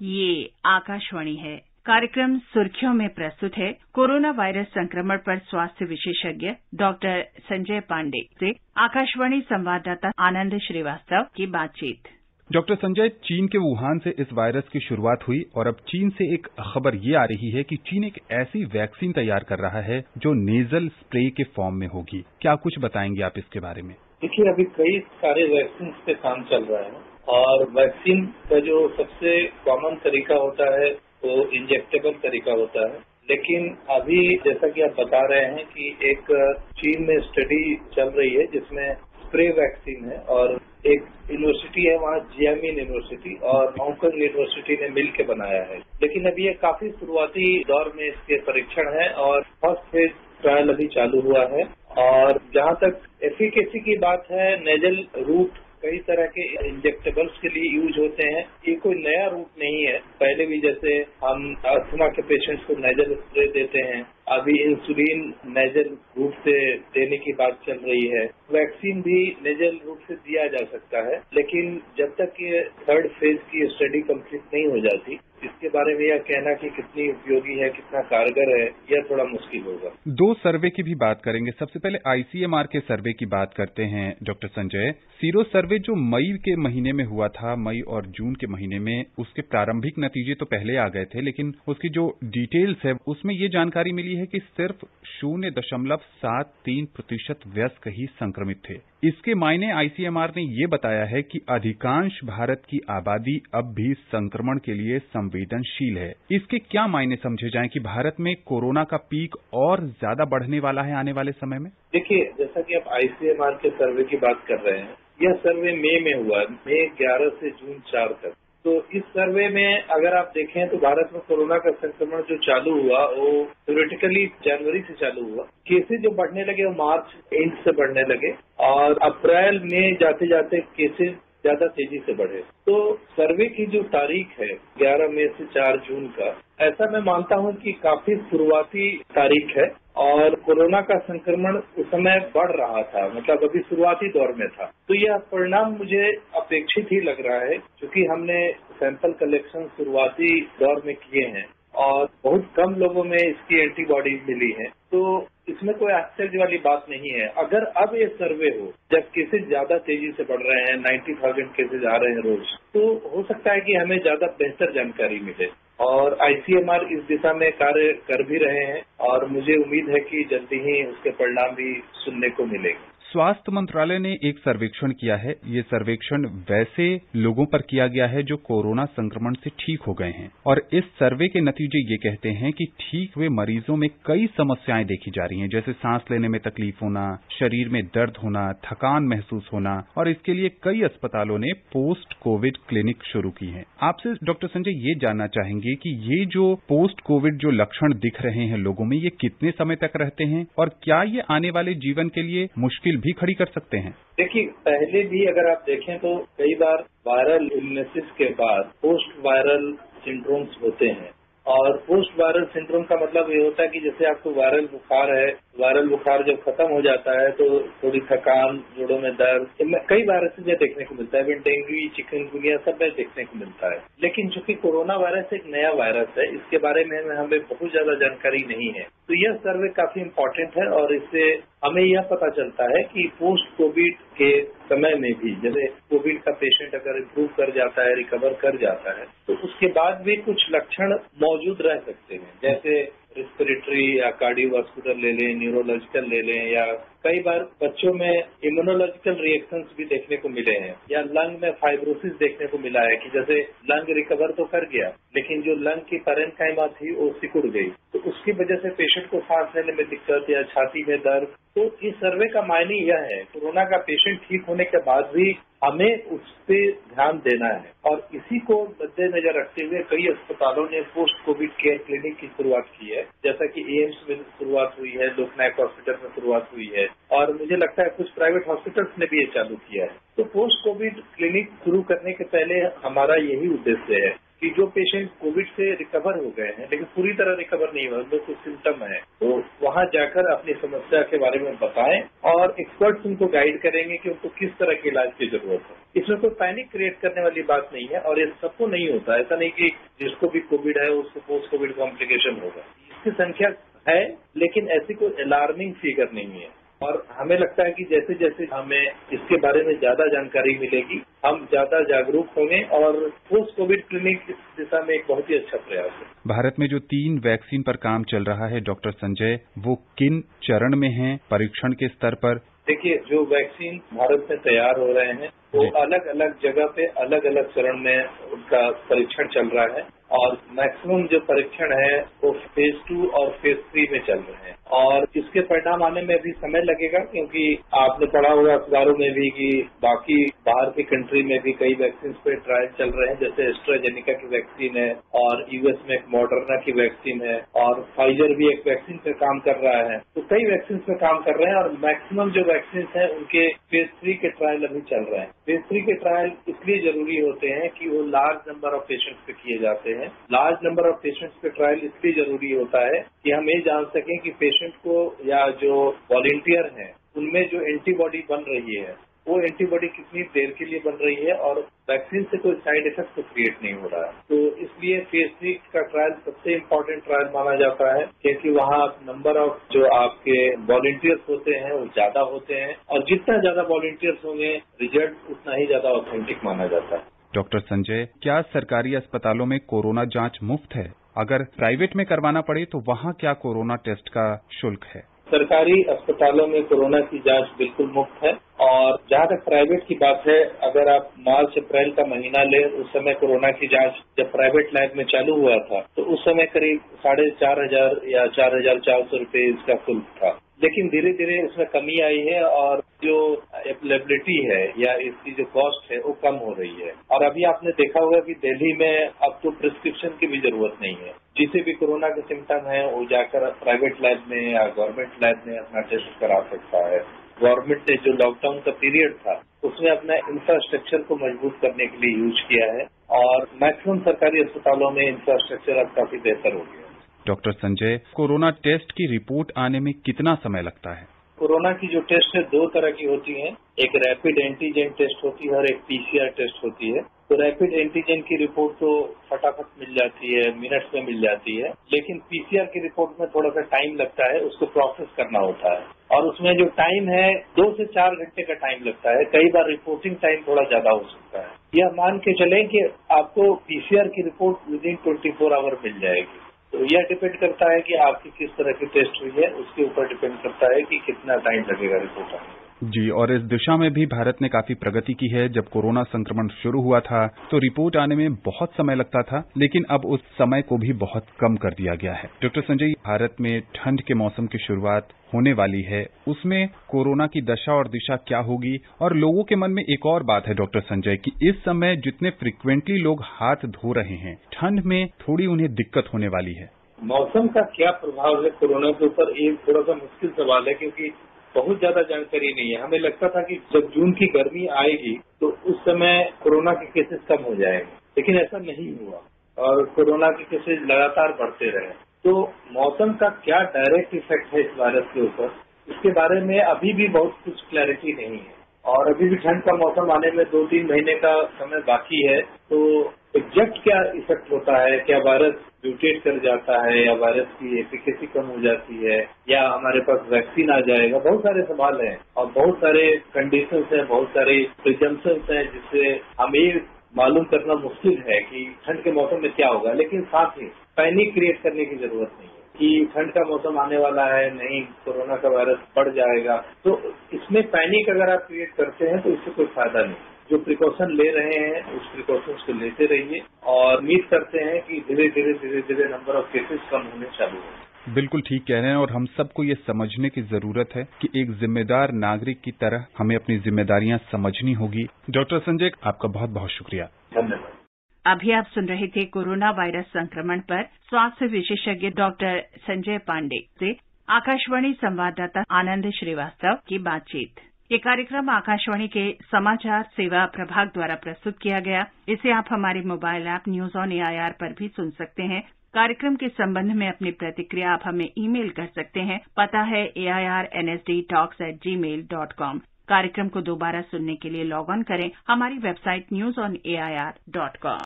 ये आकाशवाणी है। कार्यक्रम सुर्खियों में प्रस्तुत है कोरोना वायरस संक्रमण पर स्वास्थ्य विशेषज्ञ डॉक्टर संजय पांडे से आकाशवाणी संवाददाता आनंद श्रीवास्तव की बातचीत। डॉक्टर संजय, चीन के वुहान से इस वायरस की शुरुआत हुई और अब चीन से एक खबर ये आ रही है कि चीन एक ऐसी वैक्सीन तैयार कर रहा है जो नेजल स्प्रे के फॉर्म में होगी। क्या कुछ बताएंगे आप इसके बारे में? देखिए, अभी कई सारे वैक्सीन पे काम चल रहा है और वैक्सीन का जो सबसे कॉमन तरीका होता है वो इंजेक्टेबल तरीका होता है। लेकिन अभी जैसा कि आप बता रहे हैं कि एक चीन में स्टडी चल रही है जिसमें स्प्रे वैक्सीन है और एक यूनिवर्सिटी है वहाँ जियामिन यूनिवर्सिटी और हांगकांग यूनिवर्सिटी ने मिल के बनाया है। लेकिन अभी ये काफी शुरुआती दौर में इसके परीक्षण है और फर्स्ट फेज ट्रायल अभी चालू हुआ है। और जहाँ तक एफिकेसी की बात है, नेजल रूट कई तरह के इंजेक्टेबल्स के लिए यूज होते हैं। ये कोई नया रूट नहीं है। पहले भी जैसे हम अस्थमा के पेशेंट्स को नेजल स्प्रे देते हैं, अभी इंसुलिन नेजल रूट से देने की बात चल रही है। वैक्सीन भी नेजल रूट से दिया जा सकता है, लेकिन जब तक ये थर्ड फेज की स्टडी कंप्लीट नहीं हो जाती, इसके बारे में यह कहना कि कितनी उपयोगी है, कितना कारगर है, यह थोड़ा मुश्किल होगा। दो सर्वे की भी बात करेंगे। सबसे पहले आईसीएमआर के सर्वे की बात करते हैं डॉक्टर संजय। सीरो सर्वे जो मई के महीने में हुआ था, मई और जून के महीने में, उसके प्रारंभिक नतीजे तो पहले आ गए थे, लेकिन उसकी जो डिटेल्स है उसमें ये जानकारी मिली है कि सिर्फ 0.73% वयस्क ही संक्रमित थे। इसके मायने आईसीएमआर ने ये बताया है कि अधिकांश भारत की आबादी अब भी संक्रमण के लिए संवेदनशील है। इसके क्या मायने समझे जाएं कि भारत में कोरोना का पीक और ज्यादा बढ़ने वाला है आने वाले समय में? देखिए, जैसा कि आप आईसीएमआर के सर्वे की बात कर रहे हैं, यह सर्वे मई में हुआ, मई 11 से जून 4 तक। तो इस सर्वे में अगर आप देखें तो भारत में कोरोना का संक्रमण जो चालू हुआ वो थ्योरेटिकली जनवरी से चालू हुआ। केसेज जो बढ़ने लगे वो मार्च एंड से बढ़ने लगे और अप्रैल में जाते जाते केसेज ज्यादा तेजी से बढ़े। तो सर्वे की जो तारीख है 11 मई से 4 जून का, ऐसा मैं मानता हूं कि काफी शुरुआती तारीख है और कोरोना का संक्रमण उस समय बढ़ रहा था, मतलब अभी शुरुआती दौर में था। तो यह परिणाम मुझे अपेक्षित ही लग रहा है, क्योंकि हमने सैंपल कलेक्शन शुरुआती दौर में किए हैं और बहुत कम लोगों में इसकी एंटीबॉडीज मिली है। तो इसमें कोई आश्चर्य वाली बात नहीं है। अगर अब ये सर्वे हो, जब केसेज ज्यादा तेजी से बढ़ रहे हैं, 90,000 केसेज आ रहे हैं रोज, तो हो सकता है कि हमें ज्यादा बेहतर जानकारी मिले और आईसीएमआर इस दिशा में कार्य कर भी रहे हैं और मुझे उम्मीद है कि जल्दी ही उसके परिणाम भी सुनने को मिलेंगे। स्वास्थ्य मंत्रालय ने एक सर्वेक्षण किया है। ये सर्वेक्षण वैसे लोगों पर किया गया है जो कोरोना संक्रमण से ठीक हो गए हैं और इस सर्वे के नतीजे ये कहते हैं कि ठीक हुए मरीजों में कई समस्याएं देखी जा रही हैं, जैसे सांस लेने में तकलीफ होना, शरीर में दर्द होना, थकान महसूस होना, और इसके लिए कई अस्पतालों ने पोस्ट कोविड क्लिनिक शुरू की हैं। आपसे डॉक्टर संजय ये जानना चाहेंगे कि ये जो पोस्ट कोविड जो लक्षण दिख रहे हैं लोगों में, ये कितने समय तक रहते हैं और क्या ये आने वाले जीवन के लिए मुश्किल भी खड़ी कर सकते हैं? देखिए, पहले भी अगर आप देखें तो कई बार वायरल इलनेसेस के बाद पोस्ट वायरल सिंड्रोम्स होते हैं और पोस्ट वायरल सिंड्रोम का मतलब ये होता है कि जैसे आपको वायरल बुखार है, वायरल बुखार जब खत्म हो जाता है तो थोड़ी थकान, जोड़ों में दर्द, कई वायरसेस में देखने को मिलता है। डेंगू, चिकनगुनिया सब में देखने को मिलता है। लेकिन चूंकि कोरोना वायरस एक नया वायरस है, इसके बारे में हमें बहुत ज्यादा जानकारी नहीं है। तो यह सर्वे काफी इम्पोर्टेंट है और इससे हमें यह पता चलता है कि पोस्ट कोविड के समय में भी, जैसे कोविड का पेशेंट अगर इम्प्रूव कर जाता है, रिकवर कर जाता है, तो उसके बाद भी कुछ लक्षण मौजूद रह सकते हैं, जैसे रेस्पिरेटरी या कार्डियोवास्कुलर ले लें, न्यूरोलॉजिकल ले लें, या कई बार बच्चों में इम्यूनोलॉजिकल रिएक्शंस भी देखने को मिले हैं, या लंग में फाइब्रोसिस देखने को मिला है कि जैसे लंग रिकवर तो कर गया लेकिन जो लंग की पैरेन्काइमा थी वो सिकुड़ गई, तो उसकी वजह से पेशेंट को सांस लेने में दिक्कत या छाती में दर्द। तो इस सर्वे का मायने यह है, कोरोना का पेशेंट ठीक होने के बाद भी हमें उस पर ध्यान देना है और इसी को मद्देनजर रखते हुए कई अस्पतालों ने पोस्ट कोविड केयर क्लिनिक की शुरुआत की है, जैसा कि एम्स में शुरुआत हुई है, लोकनायक हॉस्पिटल में शुरुआत हुई है और मुझे लगता है कुछ प्राइवेट हॉस्पिटल्स ने भी ये चालू किया है। तो पोस्ट कोविड क्लिनिक शुरू करने के पहले हमारा यही उद्देश्य है कि जो पेशेंट कोविड से रिकवर हो गए हैं लेकिन पूरी तरह रिकवर नहीं हुए, उनमें कुछ सिम्टम है, तो वहां जाकर अपनी समस्या के बारे में बताएं और एक्सपर्ट्स उनको गाइड करेंगे कि उनको किस तरह के इलाज की जरूरत है। इसमें कोई पैनिक क्रिएट करने वाली बात नहीं है और ये सबको नहीं होता। ऐसा नहीं कि जिसको भी कोविड है उसको पोस्ट कोविड कॉम्प्लिकेशन होगा। इसकी संख्या है लेकिन ऐसी कोई अलार्मिंग फिगर नहीं है। और हमें लगता है कि जैसे जैसे हमें इसके बारे में ज्यादा जानकारी मिलेगी, हम ज्यादा जागरूक होंगे और पोस्ट कोविड क्लिनिक इस दिशा में एक बहुत ही अच्छा प्रयास है। भारत में जो 3 वैक्सीन पर काम चल रहा है डॉक्टर संजय, वो किन चरण में हैं परीक्षण के स्तर पर? देखिए, जो वैक्सीन भारत में तैयार हो रहे हैं वो अलग अलग जगह पे अलग अलग चरण में उनका परीक्षण चल रहा है और मैक्सिमम जो परीक्षण है वो फेज 2 और फेज 3 में चल रहे हैं और इसके परिणाम आने में भी समय लगेगा, क्योंकि आपने पढ़ा होगा अखबारों में भी कि बाकी बाहर की कंट्री में भी कई वैक्सीन पे ट्रायल चल रहे हैं, जैसे एस्ट्राजेनिका की वैक्सीन है और यूएस में एक मॉडर्ना की वैक्सीन है और फाइजर भी एक वैक्सीन पे काम कर रहा है। तो कई वैक्सीन पे काम कर रहे हैं और मैक्सिमम जो वैक्सीन है उनके फेज 3 के ट्रायल अभी चल रहे हैं। फेज 3 के ट्रायल इसलिए जरूरी होते हैं कि वो लार्ज नंबर ऑफ पेशेंट्स पे किए जाते हैं। लार्ज नंबर ऑफ पेशेंट्स पे ट्रायल इसलिए जरूरी होता है कि हम ये जान सकें कि पेशेंट को या जो वॉलंटियर हैं उनमें जो एंटीबॉडी बन रही है वो एंटीबॉडी कितनी देर के लिए बन रही है और वैक्सीन से कोई साइड इफेक्ट तो क्रिएट नहीं हो रहा है। तो इसलिए फेज 3 का ट्रायल सबसे इम्पोर्टेंट ट्रायल माना जाता है, क्योंकि वहाँ नंबर ऑफ जो आपके वॉलंटियर्स होते हैं वो ज्यादा होते हैं और जितना ज्यादा वॉलंटियर्स होंगे रिजल्ट उतना ही ज्यादा ऑथेंटिक माना जाता है। डॉक्टर संजय, क्या सरकारी अस्पतालों में कोरोना जांच मुफ्त है? अगर प्राइवेट में करवाना पड़े तो वहाँ क्या कोरोना टेस्ट का शुल्क है? सरकारी अस्पतालों में कोरोना की जांच बिल्कुल मुफ्त है और जहां तक प्राइवेट की बात है, अगर आप मार्च अप्रैल का महीना लें, उस समय कोरोना की जांच जब प्राइवेट लैब में चालू हुआ था तो उस समय करीब 4,500 या 4,400 रुपये इसका शुल्क था। लेकिन धीरे धीरे उसमें कमी आई है और जो अवेलेबिलिटी है या इसकी जो कॉस्ट है वो कम हो रही है। और अभी आपने देखा होगा कि दिल्ली में अब तो प्रिस्क्रिप्शन की भी जरूरत नहीं है। जिसे भी कोरोना के सिम्टम है वो जाकर प्राइवेट लैब में या गवर्नमेंट लैब में अपना टेस्ट करा सकता है। गवर्नमेंट ने जो लॉकडाउन का पीरियड था उसमें अपना इंफ्रास्ट्रक्चर को मजबूत करने के लिए यूज किया है और मैक्सिमम सरकारी अस्पतालों में इंफ्रास्ट्रक्चर अब काफी बेहतर हो गया है। डॉक्टर संजय, कोरोना टेस्ट की रिपोर्ट आने में कितना समय लगता है? कोरोना की जो टेस्ट है 2 तरह की होती है, एक रैपिड एंटीजन टेस्ट होती है और एक पीसीआर टेस्ट होती है। तो रैपिड एंटीजन की रिपोर्ट तो फटाफट मिल जाती है, मिनट्स में मिल जाती है, लेकिन पीसीआर की रिपोर्ट में थोड़ा सा टाइम लगता है, उसको प्रोसेस करना होता है और उसमें जो टाइम है 2 से 4 घंटे का टाइम लगता है। कई बार रिपोर्टिंग टाइम थोड़ा ज्यादा हो सकता है। यह मान के चलें कि आपको पीसीआर की रिपोर्ट विदिन 24 आवर मिल जाएगी। तो यह डिपेंड करता है कि आपकी किस तरह की टेस्ट हुई है, उसके ऊपर डिपेंड करता है कि कितना टाइम लगेगा रिपोर्ट आने में। जी, और इस दिशा में भी भारत ने काफी प्रगति की है। जब कोरोना संक्रमण शुरू हुआ था तो रिपोर्ट आने में बहुत समय लगता था, लेकिन अब उस समय को भी बहुत कम कर दिया गया है। डॉक्टर संजय, भारत में ठंड के मौसम की शुरुआत होने वाली है, उसमें कोरोना की दशा और दिशा क्या होगी? और लोगों के मन में एक और बात है डॉक्टर संजय कि इस समय जितने फ्रिक्वेंटली लोग हाथ धो रहे हैं, ठंड में थोड़ी उन्हें दिक्कत होने वाली है। मौसम का क्या प्रभाव है कोरोना के ऊपर, ये थोड़ा सा मुश्किल सवाल है, क्योंकि बहुत ज्यादा जानकारी नहीं है। हमें लगता था कि जब जून की गर्मी आएगी तो उस समय कोरोना के केसेस कम हो जाएंगे, लेकिन ऐसा नहीं हुआ और कोरोना के केसेस लगातार बढ़ते रहे। तो मौसम का क्या डायरेक्ट इफेक्ट है इस वायरस के ऊपर, इसके बारे में अभी भी बहुत कुछ क्लैरिटी नहीं है और अभी भी ठंड का मौसम आने में 2-3 महीने का समय बाकी है। तो एग्जैक्ट क्या इफेक्ट होता है, क्या वायरस म्यूटेट कर जाता है या वायरस की एफिकेसी कम हो जाती है या हमारे पास वैक्सीन आ जाएगा, बहुत सारे सवाल हैं और बहुत सारे कंडीशंस हैं, बहुत सारे प्रिजम्पशंस हैं जिससे हमें मालूम करना मुश्किल है कि ठंड के मौसम में क्या होगा। लेकिन साथ ही पैनिक क्रिएट करने की जरूरत नहीं है कि ठंड का मौसम आने वाला है, नहीं कोरोना का वायरस बढ़ जाएगा। तो इसमें पैनिक अगर आप क्रिएट करते हैं तो इससे कोई फायदा नहीं। जो प्रिकॉशन ले रहे हैं उस प्रिकॉशंस को लेते रहिए और उम्मीद करते हैं कि धीरे धीरे नंबर ऑफ केसेस कम होने चालू हो। बिल्कुल ठीक कह रहे हैं और हम सबको ये समझने की जरूरत है कि एक जिम्मेदार नागरिक की तरह हमें अपनी जिम्मेदारियां समझनी होगी। डॉक्टर संजय, आपका बहुत बहुत शुक्रिया। धन्यवाद। अभी आप सुन रहे थे कोरोना वायरस संक्रमण पर स्वास्थ्य विशेषज्ञ डॉक्टर संजय पांडे से आकाशवाणी संवाददाता आनंद श्रीवास्तव की बातचीत। ये कार्यक्रम आकाशवाणी के समाचार सेवा प्रभाग द्वारा प्रस्तुत किया गया। इसे आप हमारे mobile app news on AIR पर भी सुन सकते हैं। कार्यक्रम के संबंध में अपनी प्रतिक्रिया आप हमें ईमेल कर सकते हैं। पता है airnsdtalks@gmail.com। कार्यक्रम को दोबारा सुनने के लिए लॉग ऑन करें हमारी वेबसाइट newsonair.com।